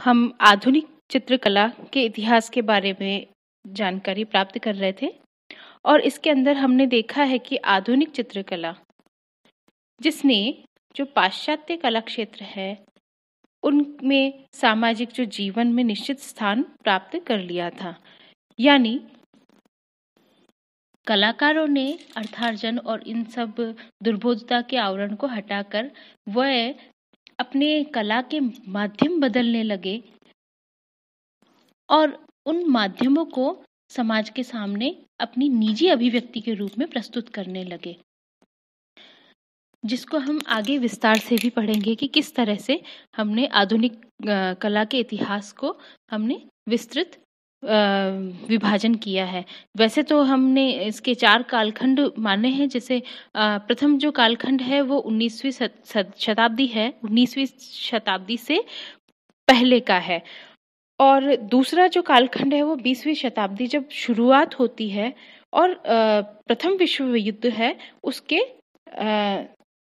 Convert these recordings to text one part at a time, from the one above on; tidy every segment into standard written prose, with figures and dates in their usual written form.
हम आधुनिक चित्रकला के इतिहास के बारे में जानकारी प्राप्त कर रहे थे और इसके अंदर हमने देखा है कि आधुनिक चित्रकला जिसने जो पाश्चात्य कला क्षेत्र है उनमें सामाजिक जो जीवन में निश्चित स्थान प्राप्त कर लिया था। यानी कलाकारों ने अर्थार्जन और इन सब दुर्बोधता के आवरण को हटाकर वह अपने कला के माध्यम बदलने लगे और उन माध्यमों को समाज के सामने अपनी निजी अभिव्यक्ति के रूप में प्रस्तुत करने लगे, जिसको हम आगे विस्तार से भी पढ़ेंगे कि किस तरह से हमने आधुनिक कला के इतिहास को हमने विस्तृत विभाजन किया है। वैसे तो हमने इसके 4 कालखंड माने हैं, जैसे प्रथम जो कालखंड है वो 19वीं शताब्दी है, 19वीं शताब्दी से पहले का है, और दूसरा जो कालखंड है वो 20वीं शताब्दी जब शुरुआत होती है और प्रथम विश्व युद्ध है उसके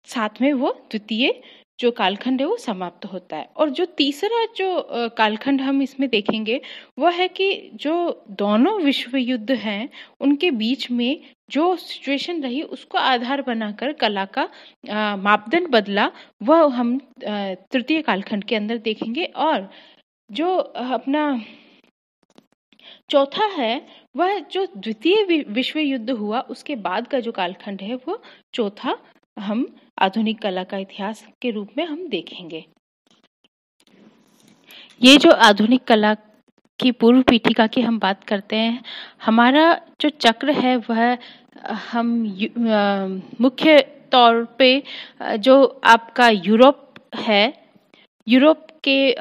साथ में वो द्वितीय जो कालखंड है वो समाप्त होता है। और जो तीसरा जो कालखंड हम इसमें देखेंगे वो है कि जो दोनों विश्व युद्ध हैं उनके बीच में जो सिचुएशन रही उसको आधार बनाकर कला का मापदंड बदला, वह हम तृतीय कालखंड के अंदर देखेंगे। और जो अपना चौथा है वह जो द्वितीय विश्व युद्ध हुआ उसके बाद का जो कालखंड है वो चौथा हम आधुनिक कला का इतिहास के रूप में हम देखेंगे। ये जो आधुनिक कला की पूर्व पीठिका की हम बात करते हैं, हमारा जो चक्र है वह हम मुख्य तौर पे जो आपका यूरोप है, यूरोप के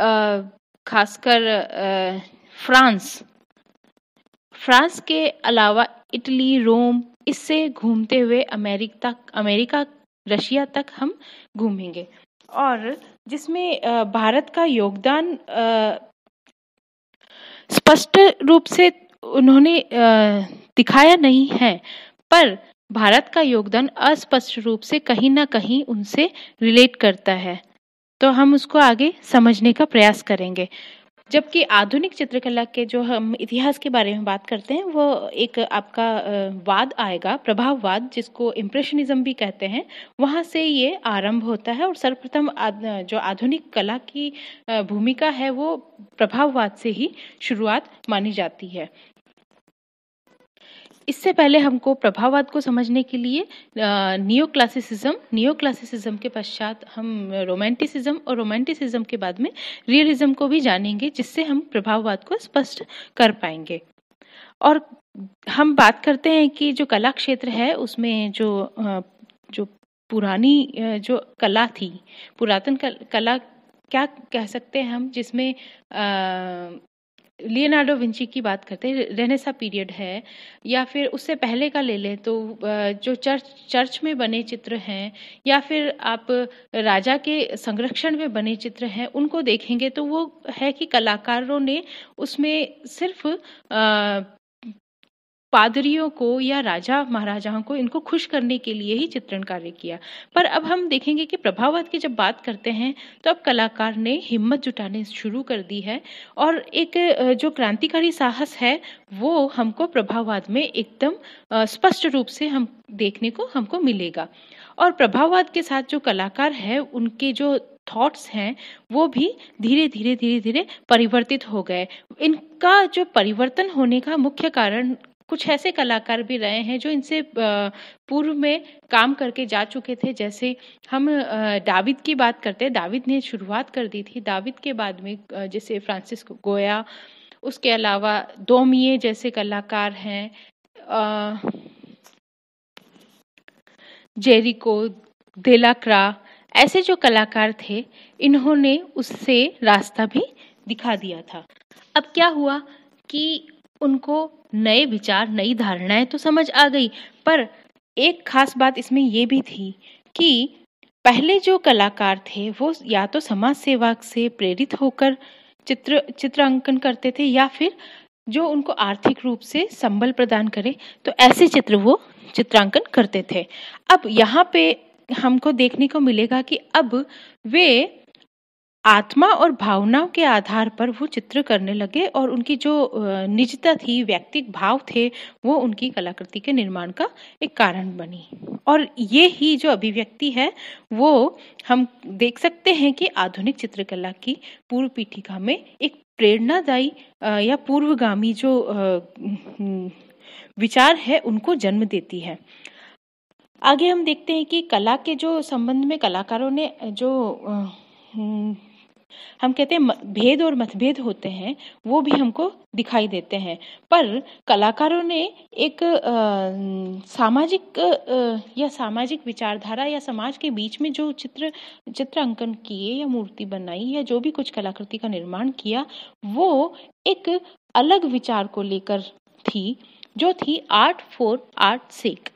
खासकर फ्रांस के अलावा इटली, रोम, इससे घूमते हुए अमेरिका, रशिया तक हम घूमेंगे, और जिसमें भारत का योगदान स्पष्ट रूप से उन्होंने दिखाया नहीं है, पर भारत का योगदान अस्पष्ट रूप से कहीं ना कहीं उनसे रिलेट करता है, तो हम उसको आगे समझने का प्रयास करेंगे। जबकि आधुनिक चित्रकला के जो हम इतिहास के बारे में बात करते हैं वो एक आपका वाद आएगा, प्रभाववाद, जिसको इम्प्रेशनिज्म भी कहते हैं, वहाँ से ये आरंभ होता है। और सर्वप्रथम जो आधुनिक कला की भूमिका है वो प्रभाववाद से ही शुरुआत मानी जाती है। इससे पहले हमको प्रभाववाद को समझने के लिए नियो क्लासिसिज्म के पश्चात हम रोमांटिसिज्म और रोमांटिसिज्म के बाद में रियलिज्म को भी जानेंगे, जिससे हम प्रभाववाद को स्पष्ट कर पाएंगे। और हम बात करते हैं कि जो कला क्षेत्र है उसमें जो पुरानी जो कला थी, पुरातन कला क्या कह सकते हैं हम, जिसमें लियोनार्डो विंची की बात करते हैं, रेनेसा पीरियड है, या फिर उससे पहले का ले लें तो जो चर्च में बने चित्र हैं, या फिर आप राजा के संरक्षण में बने चित्र हैं, उनको देखेंगे तो वो है कि कलाकारों ने उसमें सिर्फ पादरियों को या राजा महाराजाओं को इनको खुश करने के लिए ही चित्रण कार्य किया। पर अब हम देखेंगे कि प्रभाववाद की जब बात करते हैं तो अब कलाकार ने हिम्मत जुटाने शुरू कर दी है, और एक जो क्रांतिकारी साहस है वो हमको प्रभाववाद में एकदम स्पष्ट रूप से हम देखने को हमको मिलेगा। और प्रभाववाद के साथ जो कलाकार है उनके जो थॉट्स हैं वो भी धीरे धीरे परिवर्तित हो गए। इनका जो परिवर्तन होने का मुख्य कारण कुछ ऐसे कलाकार भी रहे हैं जो इनसे पूर्व में काम करके जा चुके थे। जैसे हम दाविद की बात करते हैं, दाविद ने शुरुआत कर दी थी। दाविद के बाद में जैसे फ्रांसिस्को गोया, उसके अलावा डोमिये जैसे कलाकार हैं, जेरिको, देलाक्रा, ऐसे जो कलाकार थे इन्होंने उससे रास्ता भी दिखा दिया था। अब क्या हुआ कि उनको नए विचार, नई धारणाएं तो समझ आ गई, पर एक खास बात इसमें ये भी थी कि पहले जो कलाकार थे वो या तो समाज सेवा से प्रेरित होकर चित्रांकन करते थे, या फिर जो उनको आर्थिक रूप से संबल प्रदान करे तो ऐसे चित्र वो चित्रांकन करते थे। अब यहाँ पे हमको देखने को मिलेगा कि अब वे आत्मा और भावनाओं के आधार पर वो चित्र करने लगे और उनकी जो निजता थी, व्यक्तिक भाव थे, वो उनकी कलाकृति के निर्माण का एक कारण बनी। और ये ही जो अभिव्यक्ति है वो हम देख सकते हैं कि आधुनिक चित्रकला की पूर्व पीठिका में एक प्रेरणादायी या पूर्वगामी जो विचार है उनको जन्म देती है। आगे हम देखते हैं कि कला के जो संबंध में कलाकारों ने जो हम कहते हैं भेद और मतभेद होते हैं, वो भी हमको दिखाई देते हैं। पर कलाकारों ने एक सामाजिक या सामाजिक विचारधारा या समाज के बीच में जो चित्र अंकन किए या मूर्ति बनाई या जो भी कुछ कलाकृति का निर्माण किया, वो एक अलग विचार को लेकर थी, जो थी आर्ट फॉर आर्ट सेक।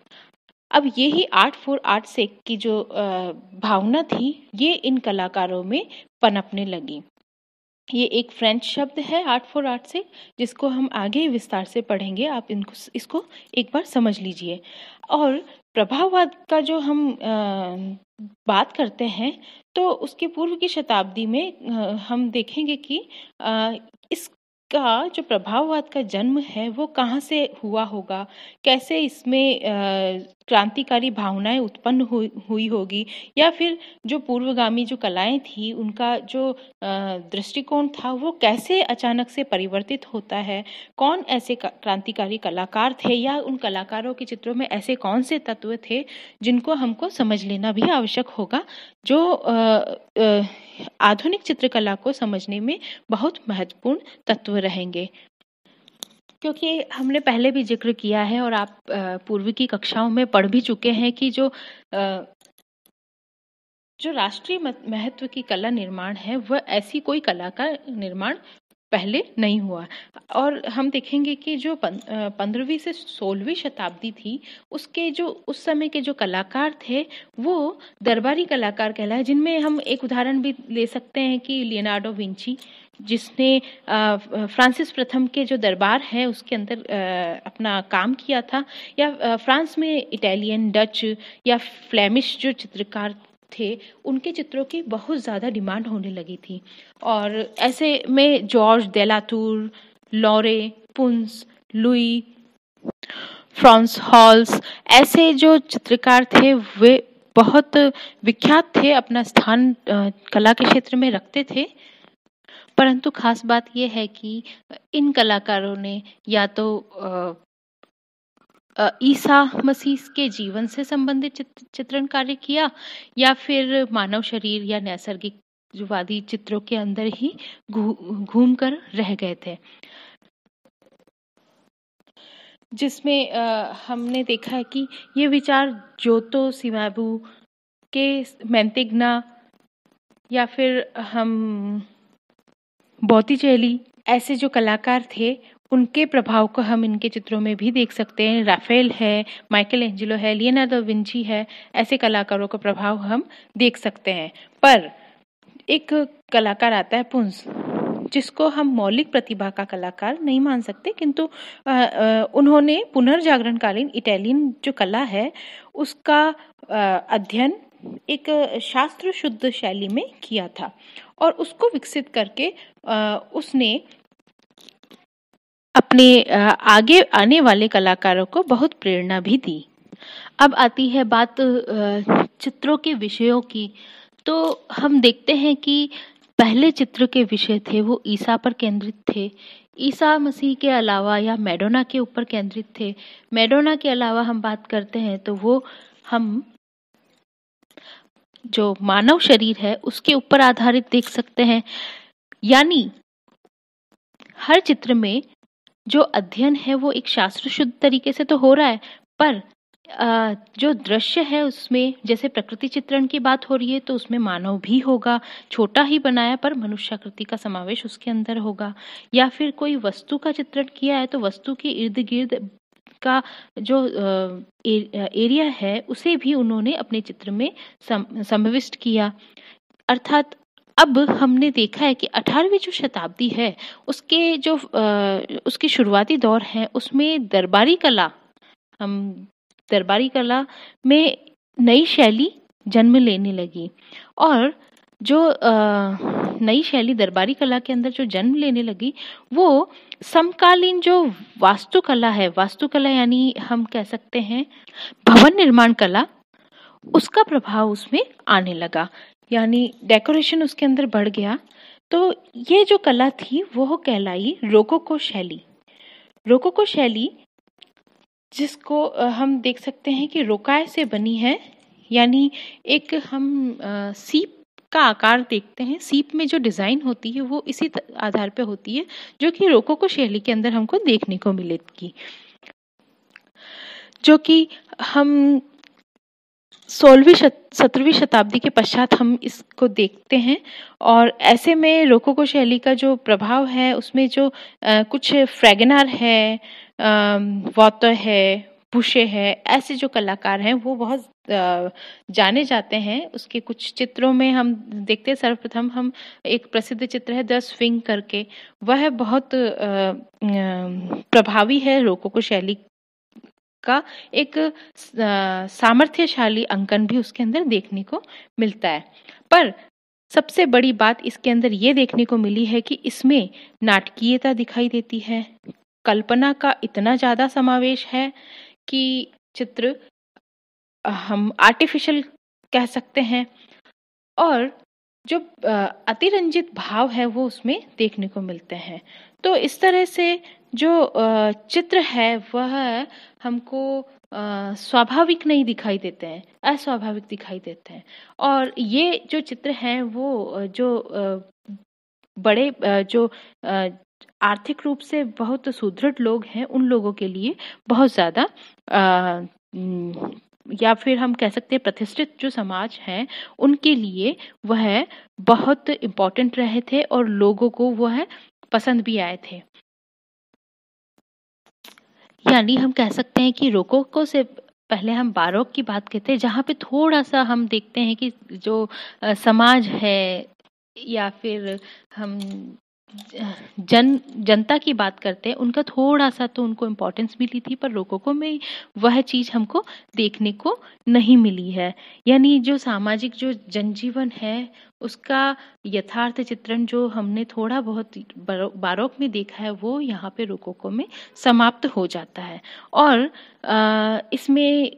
अब यही आर्ट फॉर आर्ट सेक की जो भावना थी, ये इन कलाकारों में पनपने लगी। ये एक फ्रेंच शब्द है आर्ट फॉर आर्ट सेक, जिसको हम आगे विस्तार से पढ़ेंगे। आप इसको एक बार समझ लीजिए। और प्रभाववाद का जो हम बात करते हैं, तो उसके पूर्व की शताब्दी में हम देखेंगे कि इसका जो प्रभाववाद का जन्म है वो कहाँ से हुआ होगा, कैसे इसमें क्रांतिकारी भावनाएं उत्पन्न हुई होगी, या फिर जो पूर्वगामी जो कलाएं थी उनका जो दृष्टिकोण था वो कैसे अचानक से परिवर्तित होता है, कौन ऐसे क्रांतिकारी कलाकार थे या उन कलाकारों के चित्रों में ऐसे कौन से तत्व थे जिनको हमको समझ लेना भी आवश्यक होगा, जो आधुनिक चित्रकला को समझने में बहुत महत्वपूर्ण तत्व रहेंगे। क्योंकि हमने पहले भी जिक्र किया है और आप पूर्व की कक्षाओं में पढ़ भी चुके हैं कि जो राष्ट्रीय महत्व की कला निर्माण है वह ऐसी कोई कला का निर्माण पहले नहीं हुआ। और हम देखेंगे कि जो 15वीं से 16वीं शताब्दी थी, उसके जो उस समय के जो कलाकार थे वो दरबारी कलाकार कहलाए, जिनमें हम एक उदाहरण भी ले सकते हैं कि लियोनार्डो विंची, जिसने फ्रांसिस प्रथम के जो दरबार है उसके अंदर अपना काम किया था, या फ्रांस में इटालियन, डच या फ्लेमिश जो चित्रकार थे उनके चित्रों की बहुत ज़्यादा डिमांड होने लगी थी। और ऐसे में जॉर्ज देलातूर, लॉरे, पुंस, लुई, फ्रांस हॉल्स, ऐसे जो चित्रकार थे वे बहुत विख्यात थे, अपना स्थान कला के क्षेत्र में रखते थे। परंतु खास बात यह है कि इन कलाकारों ने या तो ईसा मसीह के जीवन से संबंधित चित्रण कार्य किया, या फिर मानव शरीर या नैसर्गिकवादी चित्रों के अंदर ही घूम कर रह गए थे, जिसमें हमने देखा है कि ये विचार जोतो सिमाबू के मैंतिग्ना या फिर हम बॉटिचेली, ऐसे जो कलाकार थे उनके प्रभाव को हम इनके चित्रों में भी देख सकते हैं। राफेल है, माइकल एंजेलो है, लियोनार्डो विंची है, ऐसे कलाकारों का प्रभाव हम देख सकते हैं। पर एक कलाकार आता है पुंस, जिसको हम मौलिक प्रतिभा का कलाकार नहीं मान सकते, किंतु उन्होंने पुनर्जागरणकालीन इटालियन जो कला है उसका अध्ययन एक शास्त्र शुद्ध शैली में किया था और उसको विकसित करके उसने अपने आगे आने वाले कलाकारों को बहुत प्रेरणा भी दी। अब आती है बात चित्रों के विषयों की। तो हम देखते हैं कि पहले चित्र के विषय थे वो ईसा पर केंद्रित थे, ईसा मसीह के अलावा या मैडोना के ऊपर केंद्रित थे। मैडोना के अलावा हम बात करते हैं तो वो हम जो मानव शरीर है उसके ऊपर आधारित देख सकते हैं। यानी हर चित्र में जो अध्ययन है वो एक शास्त्र शुद्ध तरीके से तो हो रहा है, पर जो दृश्य है उसमें जैसे प्रकृति चित्रण की बात हो रही है तो उसमें मानव भी होगा, छोटा ही बनाया पर मनुष्याकृति का समावेश उसके अंदर होगा। या फिर कोई वस्तु का चित्रण किया है तो वस्तु के इर्द गिर्द का जो एरिया है उसे भी उन्होंने अपने चित्र में समाविष्ट किया। अर्थात अब हमने देखा है कि 18वीं जो शताब्दी है उसके जो उसके शुरुआती दौर है उसमें दरबारी कला में नई शैली जन्म लेने लगी और जो नई शैली दरबारी कला के अंदर जो जन्म लेने लगी, वो समकालीन जो वास्तुकला यानी हम कह सकते हैं भवन निर्माण कला, उसका प्रभाव उसमें आने लगा, यानी डेकोरेशन उसके अंदर बढ़ गया। तो ये जो कला थी वो कहलाई रोकोको शैली। रोकोको शैली जिसको हम देख सकते हैं कि रोकाए से बनी है, यानी एक हम सीप का आकार देखते हैं, सीप में जो डिजाइन होती है वो इसी आधार पे होती है, जो कि रोकोको शैली के अंदर हमको देखने को मिलेगी, जो कि हम 17वीं शताब्दी के पश्चात हम इसको देखते हैं। और ऐसे में रोकोको शैली का जो प्रभाव है उसमें जो कुछ फ्रेगनार है, वॉटर है, बुशे है, ऐसे जो कलाकार हैं वो बहुत जाने जाते हैं। उसके कुछ चित्रों में हम देखते हैं, सर्वप्रथम हम एक प्रसिद्ध चित्र है द स्विंग करके, वह बहुत प्रभावी है रोकोको शैली का। एक सामर्थ्यशाली अंकन भी उसके अंदर देखने को मिलता है। पर सबसे बड़ी बात इसके अंदर ये देखने को मिली है कि इसमें नाटकीयता दिखाई देती है, कल्पना का इतना ज्यादा समावेश है कि चित्र हम आर्टिफिशियल कह सकते हैं, और जो अतिरंजित भाव है वो उसमें देखने को मिलते हैं। तो इस तरह से जो चित्र है वह हमको स्वाभाविक नहीं दिखाई देते हैं, अस्वाभाविक दिखाई देते हैं। और ये जो चित्र हैं वो जो बड़े जो आर्थिक रूप से बहुत सुदृढ़ लोग हैं उन लोगों के लिए बहुत ज्यादा या फिर हम कह सकते हैं प्रतिष्ठित जो समाज है उनके लिए वह बहुत इम्पोर्टेंट रहे थे और लोगों को वह पसंद भी आए थे। यानी हम कह सकते हैं कि रोकोको से पहले हम बारोक की बात करते हैं, जहाँ पे थोड़ा सा हम देखते हैं कि जो समाज है या फिर हम जनता की बात करते हैं, उनका थोड़ा सा तो उनको इम्पोर्टेंस मिली थी, पर रोकोको में वह चीज हमको देखने को नहीं मिली है। यानी जो सामाजिक जो जनजीवन है उसका यथार्थ चित्रण जो हमने थोड़ा बहुत बारोक में देखा है वो यहाँ पे रोकोको में समाप्त हो जाता है। और इसमें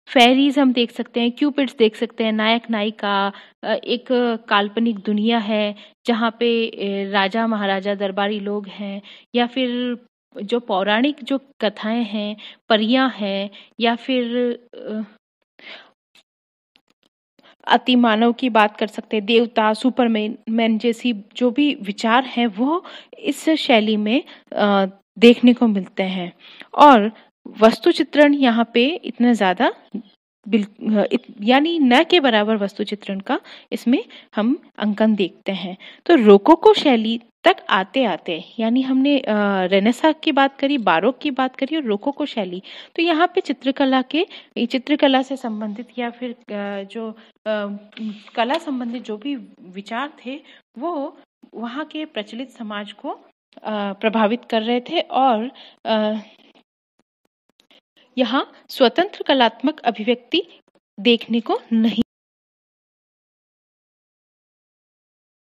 फेरीज हम देख सकते हैं, क्यूपिड्स देख सकते हैं, नायक नायिका, एक काल्पनिक दुनिया है जहाँ पे राजा महाराजा दरबारी लोग हैं, या फिर जो पौराणिक जो कथाएं हैं, परियां हैं, या फिर अति मानव की बात कर सकते हैं, देवता, सुपरमैन जैसी जो भी विचार हैं वो इस शैली में देखने को मिलते हैं। और वस्तु चित्रण यहाँ पे इतना ज्यादा यानी न के बराबर वस्तु चित्रण का इसमें हम अंकन देखते हैं। तो रोकोको शैली तक आते आते यानी हमने रेनेसां की बात करी, बारोक की बात करी और रोकोको शैली, तो यहाँ पे चित्रकला से संबंधित या फिर जो कला संबंधित जो भी विचार थे वो वहाँ के प्रचलित समाज को प्रभावित कर रहे थे। और यहाँ स्वतंत्र कलात्मक अभिव्यक्ति देखने को नहीं